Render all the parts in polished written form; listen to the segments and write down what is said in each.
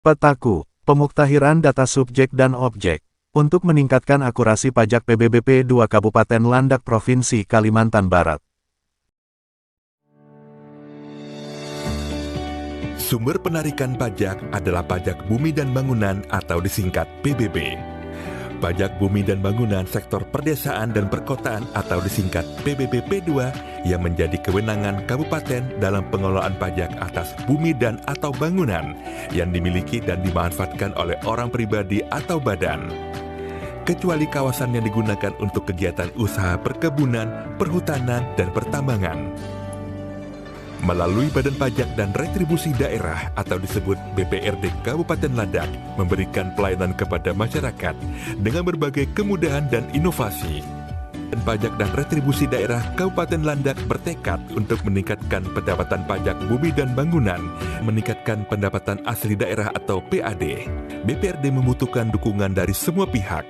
Petaku, pemuktahiran data subjek dan objek. Untuk meningkatkan akurasi pajak PBB P2 Kabupaten Landak Provinsi Kalimantan Barat. Sumber penarikan pajak adalah pajak bumi dan bangunan atau disingkat PBB. Pajak bumi dan bangunan sektor perdesaan dan perkotaan atau disingkat PBB P2 yang menjadi kewenangan kabupaten dalam pengelolaan pajak atas bumi dan atau bangunan yang dimiliki dan dimanfaatkan oleh orang pribadi atau badan. Kecuali kawasan yang digunakan untuk kegiatan usaha perkebunan, perhutanan, dan pertambangan. Melalui Badan Pajak dan Retribusi Daerah atau disebut BPRD Kabupaten Landak memberikan pelayanan kepada masyarakat dengan berbagai kemudahan dan inovasi. Badan Pajak dan Retribusi Daerah Kabupaten Landak bertekad untuk meningkatkan pendapatan pajak bumi dan bangunan, meningkatkan pendapatan asli daerah atau PAD. BPRD membutuhkan dukungan dari semua pihak,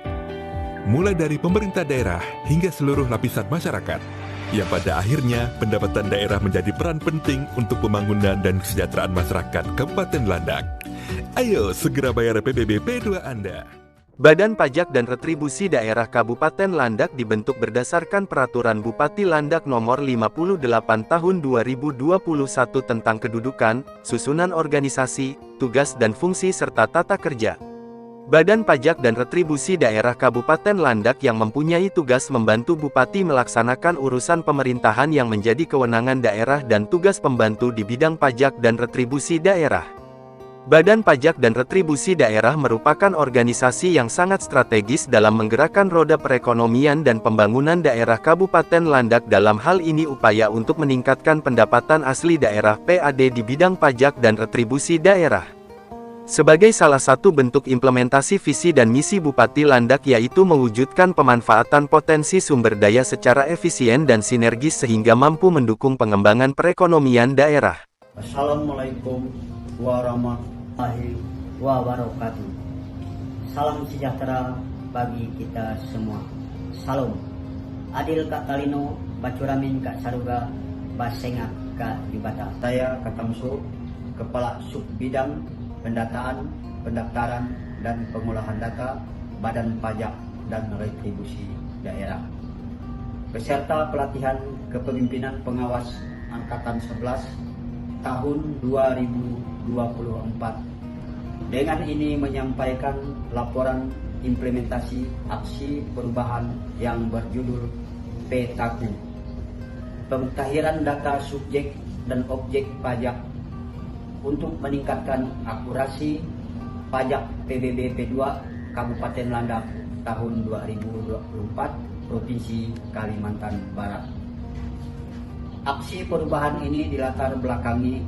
mulai dari pemerintah daerah hingga seluruh lapisan masyarakat, yang pada akhirnya pendapatan daerah menjadi peran penting untuk pembangunan dan kesejahteraan masyarakat Kabupaten Landak. Ayo segera bayar PBB P2 Anda. Badan Pajak dan Retribusi Daerah Kabupaten Landak dibentuk berdasarkan Peraturan Bupati Landak Nomor 58 Tahun 2021 tentang kedudukan, susunan organisasi, tugas dan fungsi serta tata kerja. Badan Pajak dan Retribusi Daerah Kabupaten Landak yang mempunyai tugas membantu Bupati melaksanakan urusan pemerintahan yang menjadi kewenangan daerah dan tugas pembantu di bidang pajak dan retribusi daerah. Badan Pajak dan Retribusi Daerah merupakan organisasi yang sangat strategis dalam menggerakkan roda perekonomian dan pembangunan daerah Kabupaten Landak. Dalam hal ini upaya untuk meningkatkan pendapatan asli daerah PAD di bidang pajak dan retribusi daerah. Sebagai salah satu bentuk implementasi visi dan misi Bupati Landak yaitu mewujudkan pemanfaatan potensi sumber daya secara efisien dan sinergis sehingga mampu mendukung pengembangan perekonomian daerah. Assalamualaikum warahmatullahi wabarakatuh. Salam sejahtera bagi kita semua. Salam. Adil Kak Talino, Bacuramin Kak Saruga, Basenga Kak Jubata. Saya Katamsu, Kepala Sub Bidang Pendataan, Pendaftaran, dan Pengolahan Data Badan Pajak dan Retribusi Daerah, beserta pelatihan kepemimpinan pengawas Angkatan 11 tahun 2024. Dengan ini menyampaikan laporan implementasi aksi perubahan yang berjudul Petaku, pemutahiran data subjek dan objek pajak untuk meningkatkan akurasi pajak PBB P2 Kabupaten Landak tahun 2024 Provinsi Kalimantan Barat. Aksi perubahan ini dilatar belakangi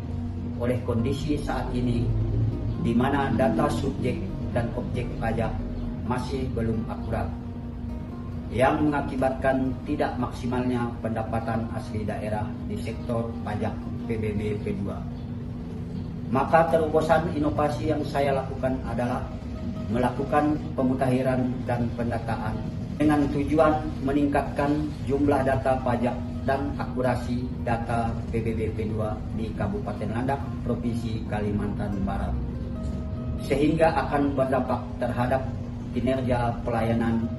oleh kondisi saat ini di mana data subjek dan objek pajak masih belum akurat, yang mengakibatkan tidak maksimalnya pendapatan asli daerah di sektor pajak PBB P2. Maka terobosan inovasi yang saya lakukan adalah melakukan pemutahiran dan pendataan dengan tujuan meningkatkan jumlah data pajak dan akurasi data PBB P2 di Kabupaten Landak, Provinsi Kalimantan Barat, sehingga akan berdampak terhadap kinerja pelayanan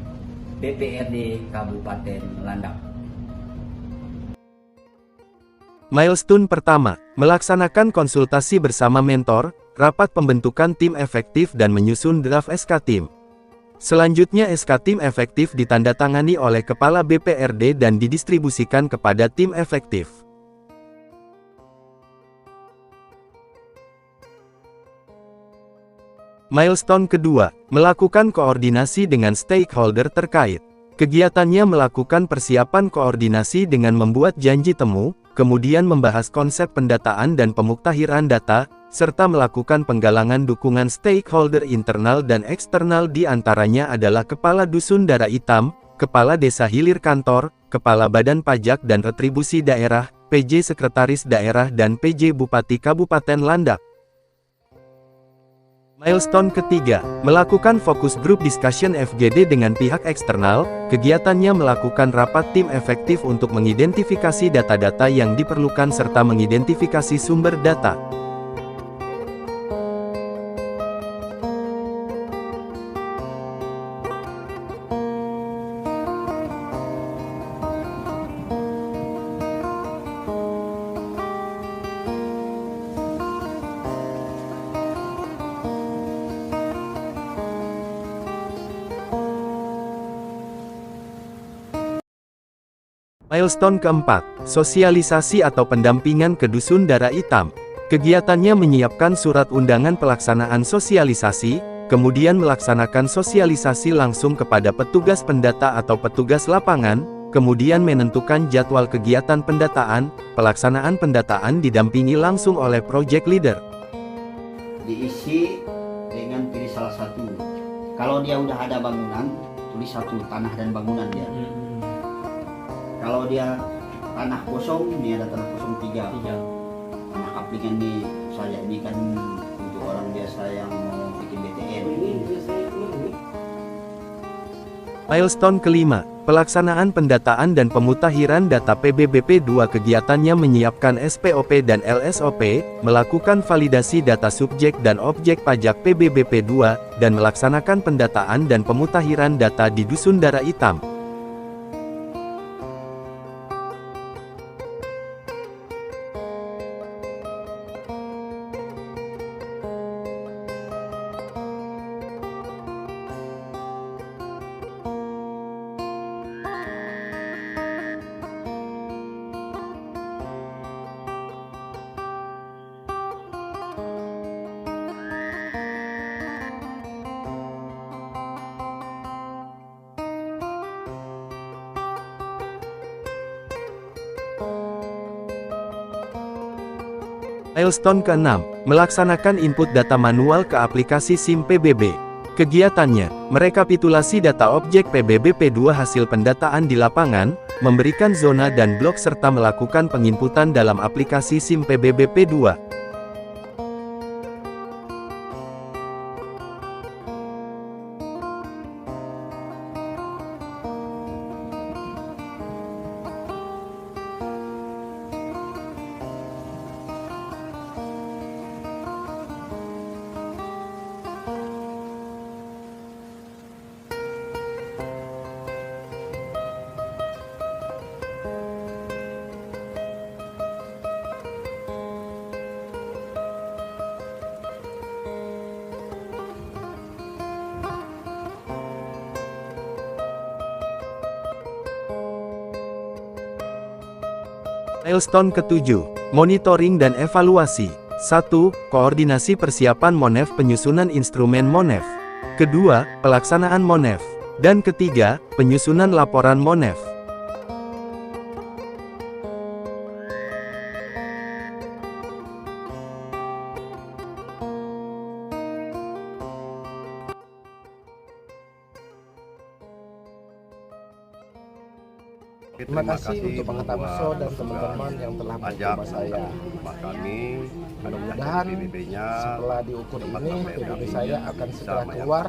BPRD Kabupaten Landak. Milestone pertama, melaksanakan konsultasi bersama mentor, rapat pembentukan tim efektif dan menyusun draft SK tim. Selanjutnya SK tim efektif ditandatangani oleh Kepala BPRD dan didistribusikan kepada tim efektif. Milestone kedua, melakukan koordinasi dengan stakeholder terkait. Kegiatannya melakukan persiapan koordinasi dengan membuat janji temu, kemudian membahas konsep pendataan dan pemuktahiran data, serta melakukan penggalangan dukungan stakeholder internal dan eksternal, di antaranya adalah Kepala Dusun Dara Hitam, Kepala Desa Hilir Kantor, Kepala Badan Pajak dan Retribusi Daerah, PJ Sekretaris Daerah dan PJ Bupati Kabupaten Landak. Milestone ketiga, melakukan fokus group discussion FGD dengan pihak eksternal. Kegiatannya melakukan rapat tim efektif untuk mengidentifikasi data-data yang diperlukan serta mengidentifikasi sumber data. Milestone keempat, sosialisasi atau pendampingan ke Dusun Darah Hitam. Kegiatannya menyiapkan surat undangan pelaksanaan sosialisasi, kemudian melaksanakan sosialisasi langsung kepada petugas pendata atau petugas lapangan, kemudian menentukan jadwal kegiatan pendataan. Pelaksanaan pendataan didampingi langsung oleh project leader. Diisi dengan pilih salah satu. Kalau dia udah ada bangunan, tulis satu, tanah dan bangunan dia. Kalau dia tanah kosong, ini ada tanah kosong 3. Tanah kaplingan nih, saya ini kan untuk orang biasa yang mau bikin BTN. Milestone kelima, pelaksanaan pendataan dan pemutakhiran data PBBP 2. Kegiatannya menyiapkan SPOP dan LSOP, melakukan validasi data subjek dan objek pajak PBBP 2, dan melaksanakan pendataan dan pemutakhiran data di Dusun Darah Hitam. Milestone ke-6, melaksanakan input data manual ke aplikasi SIM PBB. Kegiatannya, merekapitulasi data objek PBBP 2 hasil pendataan di lapangan, memberikan zona dan blok serta melakukan penginputan dalam aplikasi SIM PBBP 2. Milestone ke-7, monitoring dan evaluasi. 1. Koordinasi persiapan MONEF, penyusunan instrumen MONEF. Kedua, pelaksanaan MONEF. Dan ketiga, penyusunan laporan MONEF. Terima kasih untuk Pak Tamso dan teman-teman yang telah bersama saya. Kami Mudah-mudahan setelah diukur ini PBB saya akan segera keluar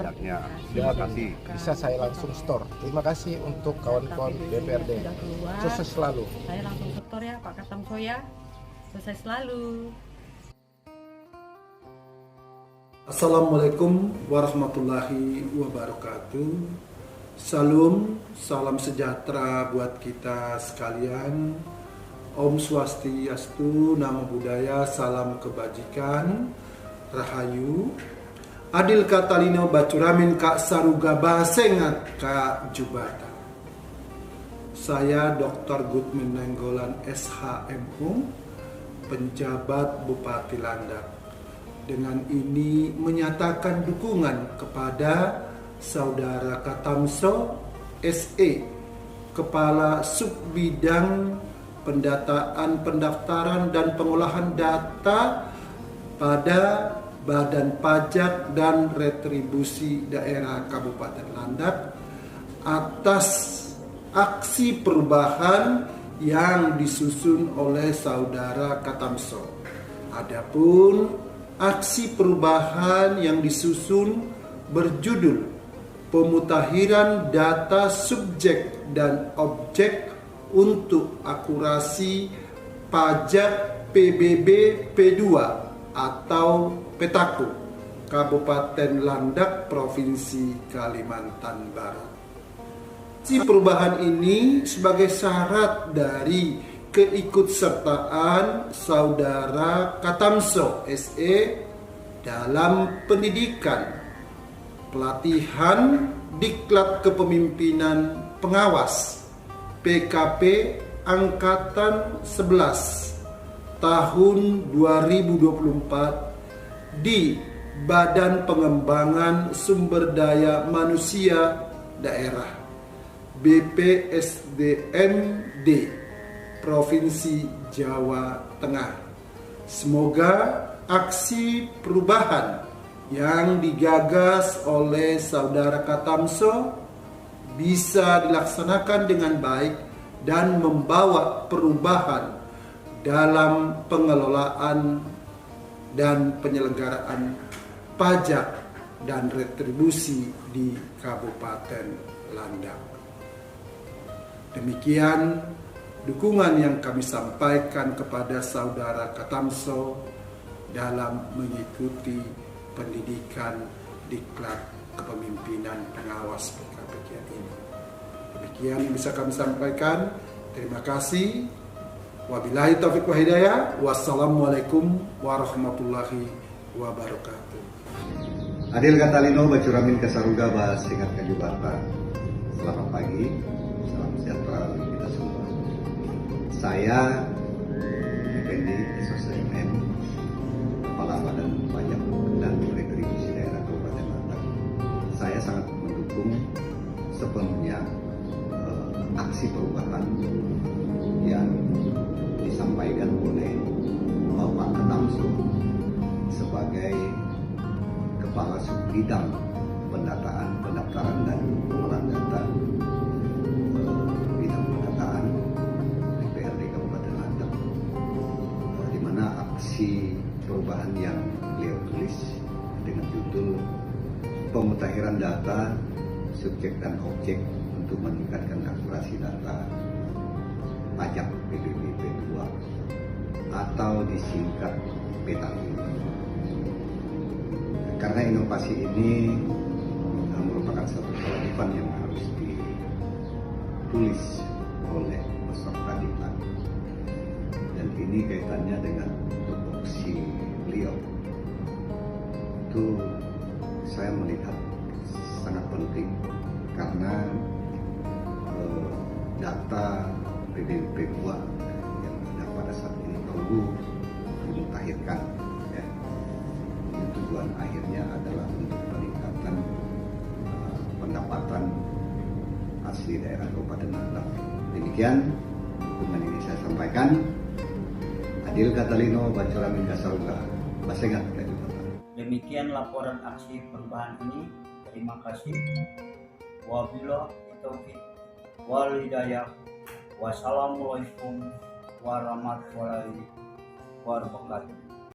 dan bisa saya langsung store. Terima kasih untuk kawan-kawan DPRD. Sukses selalu. Saya langsung store ya Pak Tamso ya. Sukses selalu. Assalamualaikum warahmatullahi wabarakatuh. Salam sejahtera buat kita sekalian. Om Swastiastu, Namo Buddhaya, salam kebajikan, Rahayu. Adil katalino bacuramin kak saruga basengat kak jubata. Saya Dr. Gutmin Nenggolan SHMU, penjabat Bupati Landak. Dengan ini menyatakan dukungan kepada Saudara Katamso SE, Kepala Subbidang Pendataan, Pendaftaran dan Pengolahan Data pada Badan Pajak dan Retribusi Daerah Kabupaten Landak atas aksi perubahan yang disusun oleh Saudara Katamso. Adapun aksi perubahan yang disusun berjudul Pemutakhiran data subjek dan objek untuk akurasi pajak PBB P2 atau Petaku, Kabupaten Landak, Provinsi Kalimantan Barat. Si perubahan ini sebagai syarat dari keikutsertaan Saudara Katamso SE dalam pendidikan, pelatihan, diklat kepemimpinan pengawas, PKP Angkatan 11 tahun 2024 di Badan Pengembangan Sumber Daya Manusia Daerah BPSDMD Provinsi Jawa Tengah. Semoga aksi perubahan yang digagas oleh Saudara Katamso bisa dilaksanakan dengan baik dan membawa perubahan dalam pengelolaan dan penyelenggaraan pajak dan retribusi di Kabupaten Landak. Demikian dukungan yang kami sampaikan kepada Saudara Katamso dalam mengikuti pendidikan Diklat Kepemimpinan Pengawas PKPK ini. Demikian yang bisa kami sampaikan. Terima kasih. Wabillahi taufiq wa hidayah. Wassalamualaikum warahmatullahi wabarakatuh. Adil Katalino Bacuramin Kasaruga Bahas Singkat Kajubata. Selamat pagi, salam sejahtera bagi kita semua. Saya Effendi SOSMN, Kepala Badan Pajak dan Retribusi Daerah Kabupaten Landak. Saya sangat mendukung sepenuhnya aksi perubahan yang disampaikan oleh Bapak Katamso sebagai Kepala Subbidang Pendaftaran dan Pengolahan Data Bidang Pendataan DPRD Kabupaten Landak, di mana aksi perubahan yang beliau tulis dengan judul Pemutahiran Data Subjek dan Objek untuk meningkatkan akurasi data pajak PBB P2 atau disingkat PETALI. Karena inovasi ini merupakan satu kewajiban yang harus ditulis oleh peserta diklat, dan ini kaitannya dengan tupoksi beliau. Itu saya melihat sangat penting karena data PBB P2 yang ada pada saat ini perlu dimutakhirkan, ya. Tujuan akhirnya adalah untuk peningkatan pendapatan asli daerah Kabupaten Landak. Demikian dukungan ini saya sampaikan. Adil Katalino Bacuramin Kasaruga, Basengat Kajubata. Demikian laporan aksi perubahan ini. Terima kasih. Wabillahi taufiq wal hidayah. Wassalamualaikum warahmatullahi wabarakatuh.